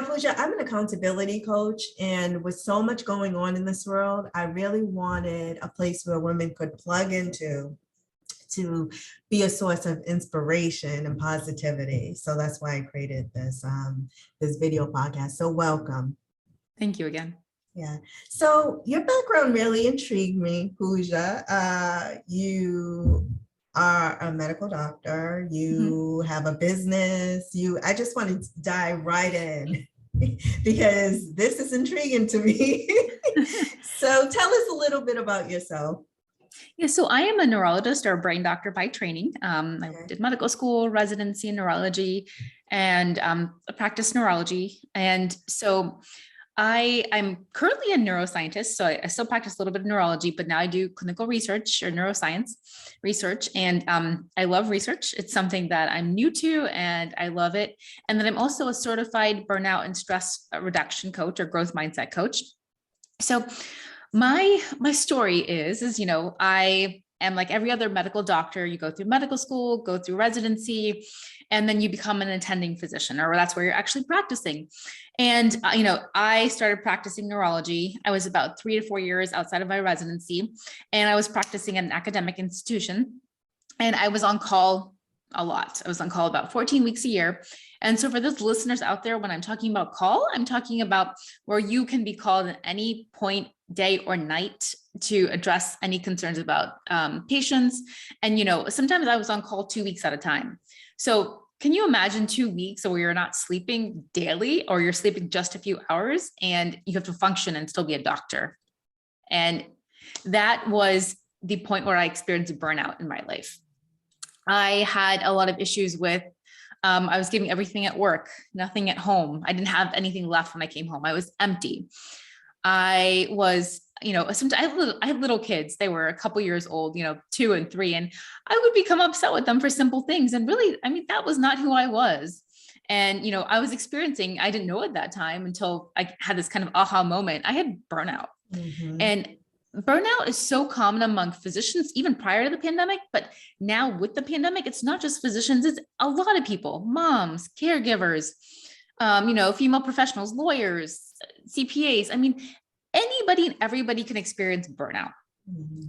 Pooja, I'm an accountability coach, and with so much going on in this world, I really wanted a place where women could plug into to be a source of inspiration and positivity. So that's why I created this video podcast. So welcome. Thank you again. Yeah. So your background really intrigued me, Puja. You are a medical doctor. You have a business. I just wanted to dive right in because this is intriguing to me. So tell us a little bit about yourself. Yeah, so I am a neurologist or a brain doctor by training. I did medical school, residency in neurology, and I practiced neurology. And so I'm currently a neuroscientist, so I still practice a little bit of neurology, but now I do clinical research or neuroscience research. And I love research. It's something that I'm new to and I love it. And then I'm also a certified burnout and stress reduction coach or growth mindset coach. So my story is, you know, I am like every other medical doctor. You go through medical school, go through residency, and then you become an attending physician, or that's where you're actually practicing. And, you know, I started practicing neurology. I was about 3 to 4 years outside of my residency, and I was practicing at an academic institution, and I was on call a lot. I was on call about 14 weeks a year. And so for those listeners out there, when I'm talking about call, I'm talking about where you can be called at any point, day or night, to address any concerns about patients. And, you know, sometimes I was on call 2 weeks at a time. So can you imagine 2 weeks where you're not sleeping daily, or you're sleeping just a few hours and you have to function and still be a doctor? And that was the point where I experienced burnout in my life. I had a lot of issues with, I was giving everything at work, nothing at home. I didn't have anything left when I came home. I was empty. I was, you know, sometimes I had little kids. They were a couple years old, you know, 2 and 3, and I would become upset with them for simple things. And really, I mean, that was not who I was. And, you know, I was experiencing, I didn't know at that time until I had this kind of aha moment. I had burnout. And burnout is so common among physicians, even prior to the pandemic, but now with the pandemic, it's not just physicians, it's a lot of people, moms, caregivers, you know, female professionals, lawyers, CPAs. I mean, anybody and everybody can experience burnout.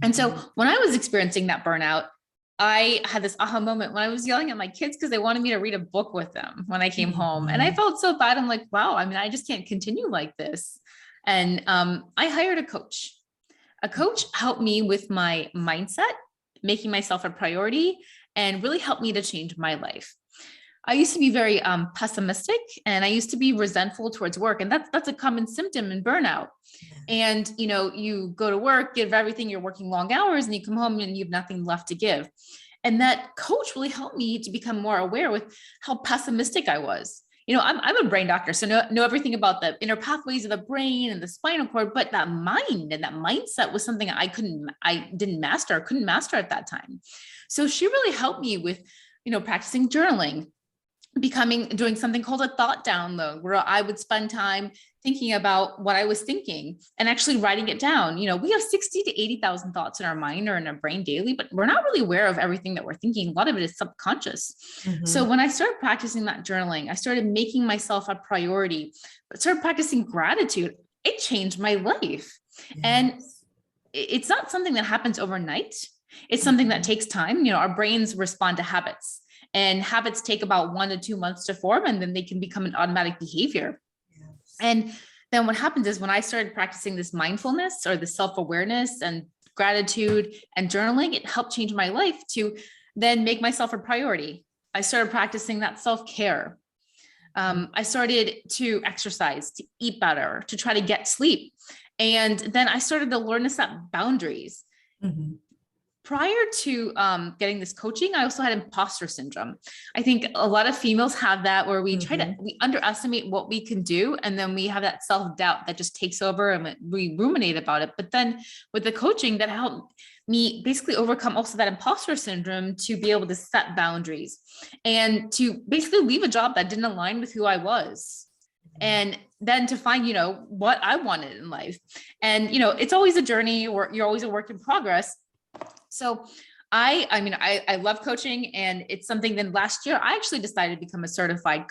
And so when I was experiencing that burnout, I had this aha moment when I was yelling at my kids because they wanted me to read a book with them when I came home. And I felt so bad. I'm like, wow, I mean, I just can't continue like this. And I hired a coach. A coach helped me with my mindset, making myself a priority, and really helped me to change my life. I used to be very pessimistic, and I used to be resentful towards work. And that's a common symptom in burnout. And, you know, you go to work, give everything, you're working long hours, and you come home and you have nothing left to give. And that coach really helped me to become more aware with how pessimistic I was. You know, I'm a brain doctor, so know everything about the inner pathways of the brain and the spinal cord, but that mind and that mindset was something I couldn't master at that time. So she really helped me with, you know, practicing journaling, doing something called a thought download, where I would spend time thinking about what I was thinking and actually writing it down. You know, we have 60 to 80,000 thoughts in our mind or in our brain daily, but we're not really aware of everything that we're thinking. A lot of it is subconscious. So when I started practicing that journaling, I started making myself a priority, but started practicing gratitude. It changed my life. And it's not something that happens overnight. It's something that takes time. You know, our brains respond to habits. And habits take about 1 to 2 months to form, and then they can become an automatic behavior. And then what happens is when I started practicing this mindfulness or the self-awareness and gratitude and journaling, it helped change my life to then make myself a priority. I started practicing that self-care. I started to exercise, to eat better, to try to get sleep. And then I started to learn to set boundaries. Prior to getting this coaching, I also had imposter syndrome. I think a lot of females have that, where we we underestimate what we can do. And then we have that self-doubt that just takes over and we ruminate about it. But then with the coaching, that helped me basically overcome also that imposter syndrome, to be able to set boundaries and to basically leave a job that didn't align with who I was. And then to find, you know, what I wanted in life. And, you know, it's always a journey, or you're always a work in progress. So I love coaching, and it's something that last year I actually decided to become a certified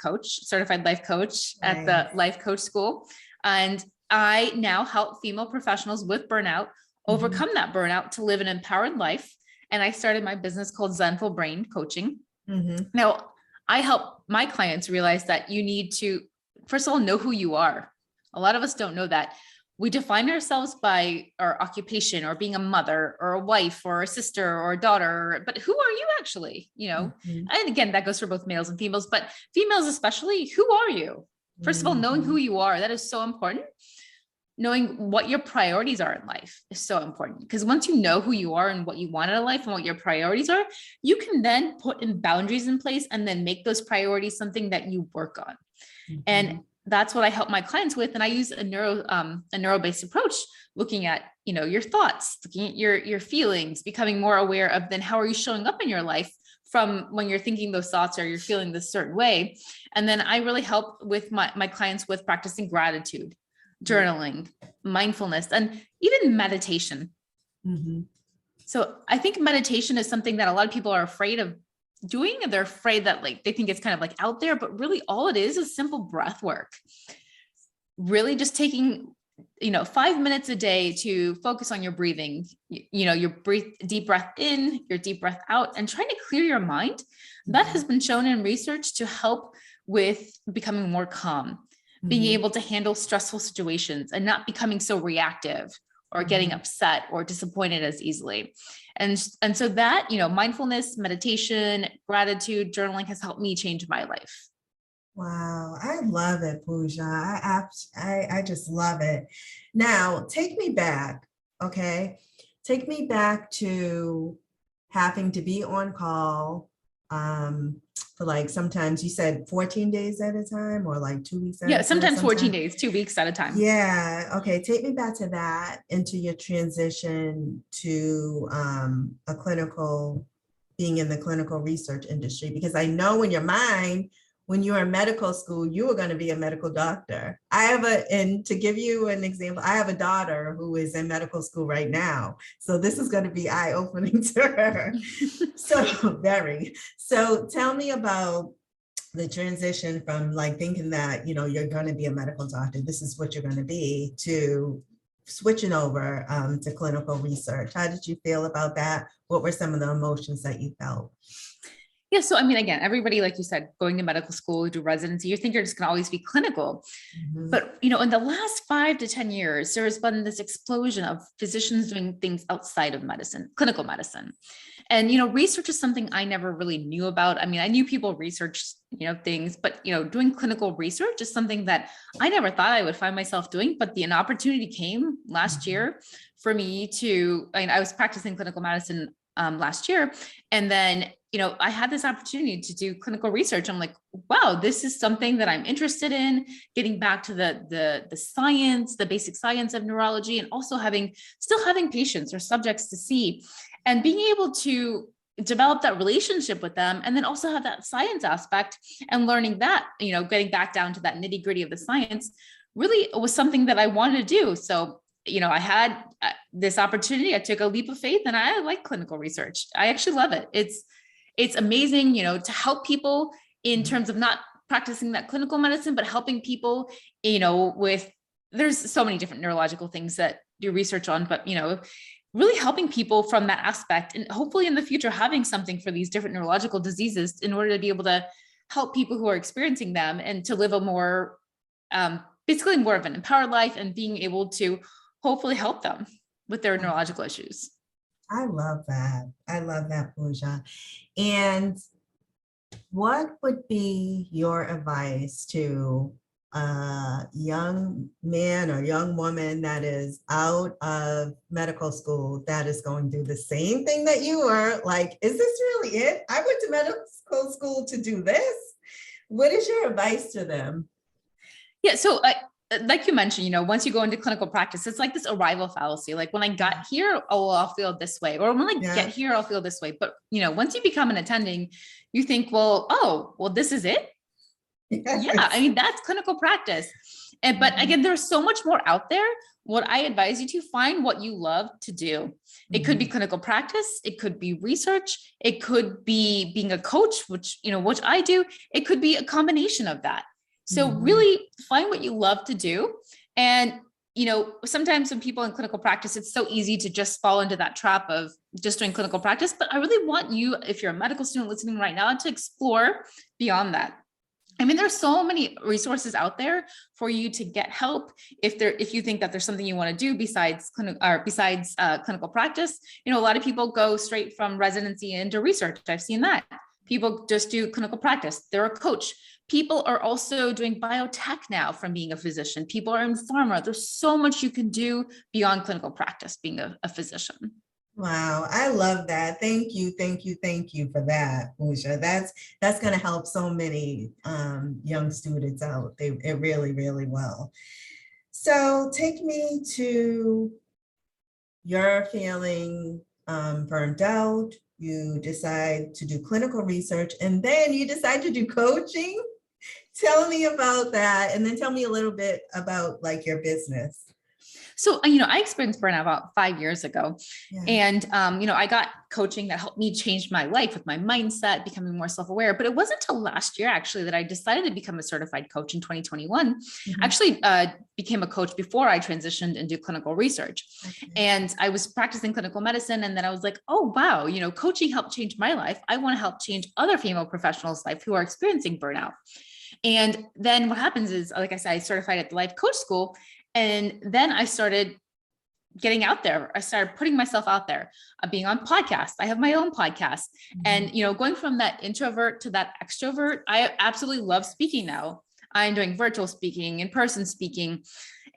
life coach at the life coach school. And I now help female professionals with burnout overcome that burnout to live an empowered life. And I started my business called Zenful Brain Coaching. Now, I help my clients realize that you need to, first of all, know who you are. A lot of us don't know that. We define ourselves by our occupation or being a mother or a wife or a sister or a daughter, but who are you actually? And again, that goes for both males and females, but females especially, who are you? First of all, knowing who you are, that is so important. Knowing what your priorities are in life is so important, because once you know who you are and what you want in life and what your priorities are, you can then put in boundaries in place and then make those priorities something that you work on. And that's what I help my clients with. And I use a neuro-based approach, looking at, your thoughts, looking at your feelings, becoming more aware of then how are you showing up in your life from when you're thinking those thoughts or you're feeling this certain way. And then I really help with my clients with practicing gratitude, journaling, mindfulness, and even meditation. So I think meditation is something that a lot of people are afraid of doing, and they're afraid that they think it's kind of out there, but really all it is simple breath work. Really just taking, 5 minutes a day to focus on your breathing, your deep breath in, your deep breath out, and trying to clear your mind. That has been shown in research to help with becoming more calm, being able to handle stressful situations and not becoming so reactive or getting upset or disappointed as easily. And so that, mindfulness, meditation, gratitude, journaling has helped me change my life. Wow, I love it, Puja. I just love it. Now, take me back, okay? Take me back to having to be on call for sometimes you said 14 days at a time, or 2 weeks at a time? Yeah, sometimes 14 days, 2 weeks at a time. Yeah. Okay. Take me back to that, into your transition to being in the clinical research industry, because I know in your mind, when you were in medical school, you were going to be a medical doctor. And to give you an example, I have a daughter who is in medical school right now. So this is going to be eye-opening to her. So tell me about the transition from thinking that, you're going to be a medical doctor, this is what you're going to be, to switching over to clinical research. How did you feel about that? What were some of the emotions that you felt? Yeah. So, again, everybody, like you said, going to medical school, do residency, you think you're just going to always be clinical. But, in the last 5 to 10 years, there has been this explosion of physicians doing things outside of medicine, clinical medicine. And, research is something I never really knew about. I knew people research, things, but, doing clinical research is something that I never thought I would find myself doing. But an opportunity came last year for me I was practicing clinical medicine last year. And then, I had this opportunity to do clinical research. I'm like, wow, this is something that I'm interested in, getting back to the science, the basic science of neurology, and also still having patients or subjects to see, and being able to develop that relationship with them. And then also have that science aspect and learning that, getting back down to that nitty gritty of the science really was something that I wanted to do. So I had this opportunity. I took a leap of faith, and I like clinical research. I actually love it. It's amazing, to help people in terms of not practicing that clinical medicine, but helping people, there's so many different neurological things that do research on, but, really helping people from that aspect, and hopefully in the future, having something for these different neurological diseases in order to be able to help people who are experiencing them and to live a more, basically more of an empowered life, and being able to hopefully help them with their neurological issues. I love that. I love that, Puja. And what would be your advice to a young man or young woman that is out of medical school, that is going through the same thing that you were? Is this really it? I went to medical school to do this. What is your advice to them? Yeah. So like you mentioned, once you go into clinical practice, it's like this arrival fallacy. Like when I got here, I'll feel this way. Or when I get here, I'll feel this way. But, once you become an attending, you think, well, this is it. Yes. Yeah. That's clinical practice. But again, there's so much more out there. What I advise you to find what you love to do. It could be clinical practice. It could be research. It could be being a coach, which I do. It could be a combination of that. So really find what you love to do. And, sometimes when people in clinical practice, it's so easy to just fall into that trap of just doing clinical practice. But I really want you, if you're a medical student listening right now, to explore beyond that. I mean, there's so many resources out there for you to get help if you think that there's something you want to do besides clinical practice. A lot of people go straight from residency into research. I've seen that. People just do clinical practice. They're a coach. People are also doing biotech now from being a physician. People are in pharma. There's so much you can do beyond clinical practice being a physician. Wow, I love that. Thank you for that, Puja. That's going to help so many young students out. It really, really will. So take me to your feeling burned out. You decide to do clinical research, and then you decide to do coaching. Tell me about that, and then tell me a little bit about like your business. So, I experienced burnout about 5 years ago. Yeah. And, I got coaching that helped me change my life with my mindset, becoming more self-aware. But it wasn't until last year, actually, that I decided to become a certified coach in 2021. I actually became a coach before I transitioned into clinical research. Okay. And I was practicing clinical medicine. And then I was like, oh, wow, coaching helped change my life. I want to help change other female professionals' life who are experiencing burnout. And then what happens is, like I said, I certified at the Life Coach School. And then I started getting out there. I started putting myself out there, being on podcasts. I have my own podcast. And, going from that introvert to that extrovert, I absolutely love speaking now. I'm doing virtual speaking, in-person speaking,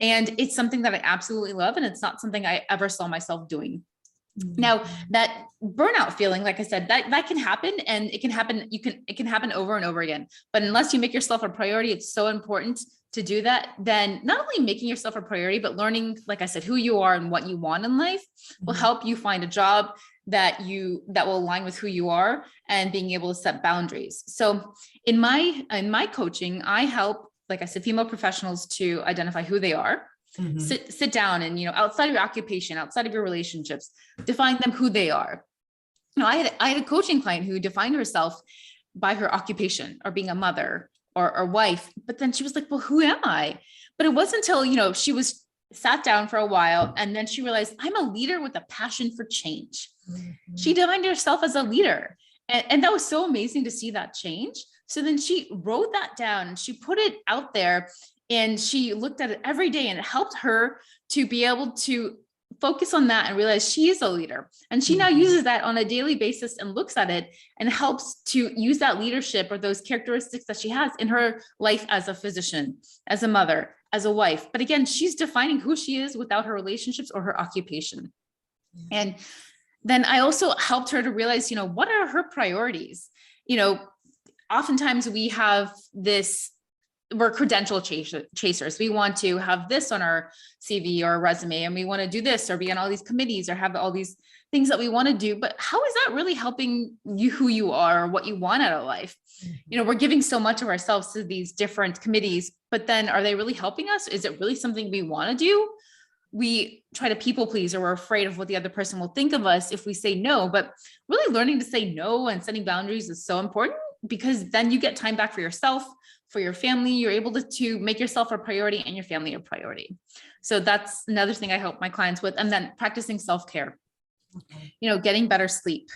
and it's something that I absolutely love. And it's not something I ever saw myself doing. Now, that burnout feeling, like I said, that can happen, and it can happen. It can happen over and over again. But unless you make yourself a priority, it's so important to do that. Then not only making yourself a priority, but learning, like I said, who you are and what you want in life will help you find a job that will align with who you are, and being able to set boundaries. So in my coaching, I help, like I said, female professionals to identify who they are. Sit down and, outside of your occupation, outside of your relationships, define them who they are. I had a coaching client who defined herself by her occupation, or being a mother or wife. But then she was like, well, who am I? But it wasn't until, she was sat down for a while, and then she realized, I'm a leader with a passion for change. She defined herself as a leader. And that was so amazing to see that change. So then she wrote that down and she put it out there, and she looked at it every day, and it helped her to be able to focus on that and realize she is a leader. And she now uses that on a daily basis and looks at it and helps to use that leadership or those characteristics that she has in her life as a physician, as a mother, as a wife. But again, she's defining who she is without her relationships or her occupation. And then I also helped her to realize, what are her priorities? Oftentimes we have this, we're credential chasers. We want to have this on our CV or resume, and we want to do this or be on all these committees or have all these things that we want to do. But how is that really helping you, who you are, or what you want out of life? We're giving so much of ourselves to these different committees, but then are they really helping us? Is it really something we want to do? We try to people please, or we're afraid of what the other person will think of us if we say no. But really learning to say no and setting boundaries is so important, because then you get time back for yourself, for your family. You're able to make yourself a priority and your family a priority. So that's another thing I help my clients with. And then practicing self-care, getting better sleep,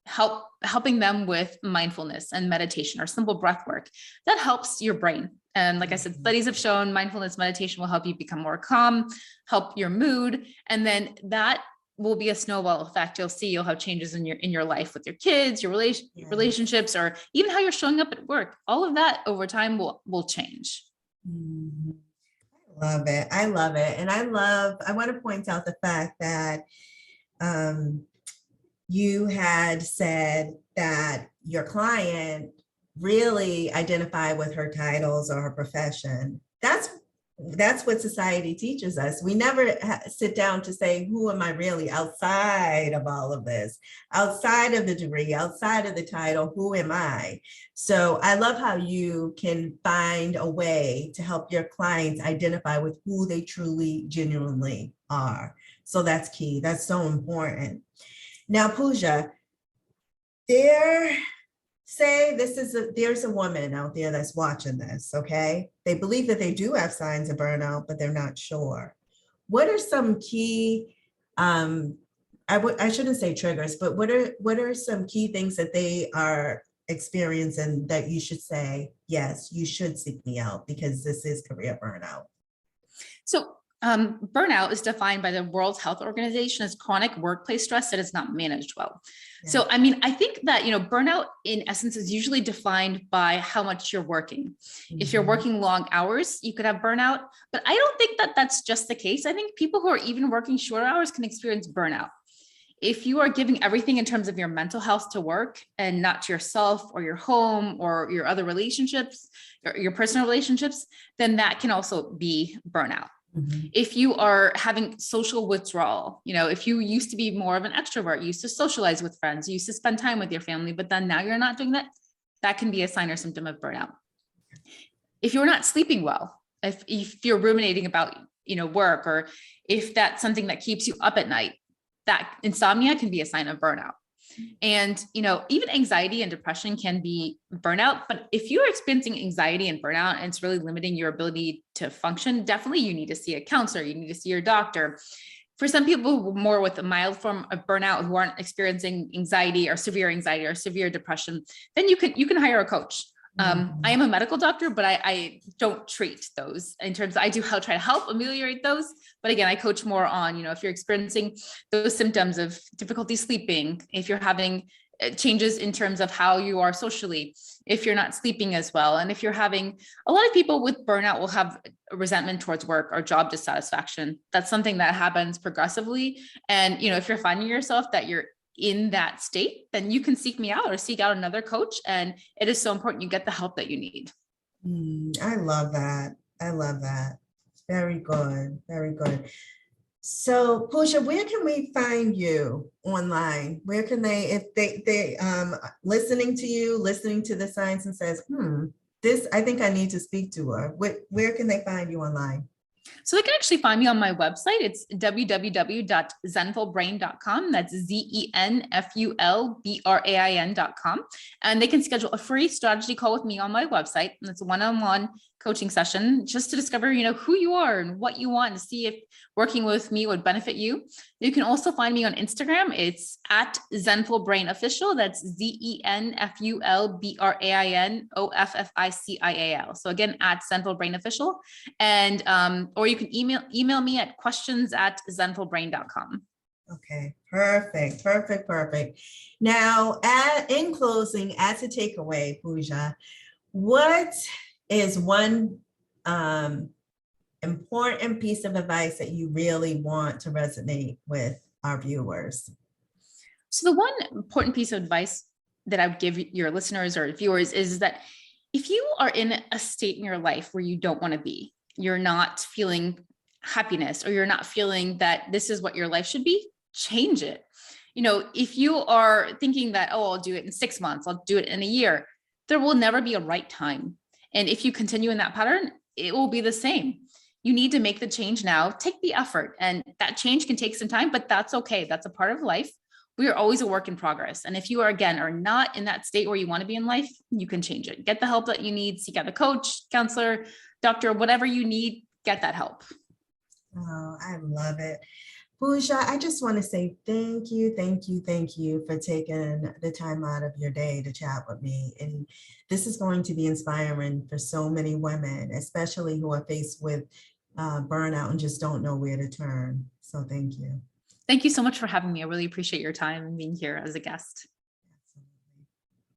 helping them with mindfulness and meditation or simple breath work that helps your brain. And like I said, studies have shown mindfulness meditation will help you become more calm, help your mood. And then that will be a snowball effect. You'll see, you'll have changes in your life with your kids, your relationships, or even how you're showing up at work. All of that over time will change. I love it. I love it. And I want to point out the fact that you had said that your client really identified with her titles or her profession. That's that's what society teaches us. We never sit down to say, who am I really outside of all of this, outside of the degree, outside of the title, who am I? So I love how you can find a way to help your clients identify with who they truly, genuinely are. So that's key. That's so important. Now, Puja, there's a woman out there that's watching this, okay? They believe that they do have signs of burnout, but they're not sure. What are some key, I shouldn't say triggers, but what are some key things that they are experiencing that you should say, yes, you should seek me out because this is career burnout? So burnout is defined by the World Health Organization as chronic workplace stress that is not managed well. Yeah. So, I mean, I think that, burnout in essence is usually defined by how much you're working. Mm-hmm. If you're working long hours, you could have burnout, but I don't think that that's just the case. I think people who are even working shorter hours can experience burnout. If you are giving everything in terms of your mental health to work and not to yourself or your home or your other relationships, or your personal relationships, then that can also be burnout. Mm-hmm. If you are having social withdrawal, if you used to be more of an extrovert, you used to socialize with friends, you used to spend time with your family, but then now you're not doing that, that can be a sign or symptom of burnout. If you're not sleeping well, if you're ruminating about, work, or if that's something that keeps you up at night, that insomnia can be a sign of burnout. And, even anxiety and depression can be burnout, but if you're experiencing anxiety and burnout and it's really limiting your ability to function, definitely you need to see a counselor, you need to see your doctor. For some people more with a mild form of burnout who aren't experiencing anxiety or severe depression, then you can hire a coach. I am a medical doctor, but I don't treat those in terms of, I do try to help ameliorate those. But again, I coach more on, if you're experiencing those symptoms of difficulty sleeping, if you're having changes in terms of how you are socially, if you're not sleeping as well. And if you're having, a lot of people with burnout will have resentment towards work or job dissatisfaction. That's something that happens progressively. And, if you're finding yourself that you're in that state, then you can seek me out or seek out another coach. And it is so important you get the help that you need. I love that. Very good. Very good. So Puja, where can we find you online? Where can they, if they listening to you, listening to the science and says, I think I need to speak to her. Where can they find you online? So they can actually find me on my website. It's www.zenfulbrain.com. That's ZENFULBRAIN.com. And they can schedule a free strategy call with me on my website. And it's a one-on-one coaching session just to discover, who you are and what you want, and see if working with me would benefit you. You can also find me on Instagram. It's at @ZenfulBrainOfficial. That's ZENFULBRAINOFFICIAL. So again, at @ZenfulBrainOfficial. And, or you can email me at questions@zenfulbrain.com. Okay, perfect. Now, in closing, as a takeaway, Puja, what is one important piece of advice that you really want to resonate with our viewers? So the one important piece of advice that I would give your listeners or viewers is that if you are in a state in your life where you don't want to be, you're not feeling happiness, or you're not feeling that this is what your life should be, change it. If you are thinking that, I'll do it in 6 months, I'll do it in a year, there will never be a right time. And if you continue in that pattern, it will be the same. You need to make the change now, take the effort, and that change can take some time, but that's okay. That's a part of life. We are always a work in progress. And if you are not in that state where you want to be in life, you can change it. Get the help that you need, seek out a coach, counselor, doctor, whatever you need, get that help. Oh, I love it. Puja, I just want to say thank you for taking the time out of your day to chat with me. And this is going to be inspiring for so many women, especially who are faced with burnout and just don't know where to turn. So thank you. Thank you so much for having me. I really appreciate your time and being here as a guest.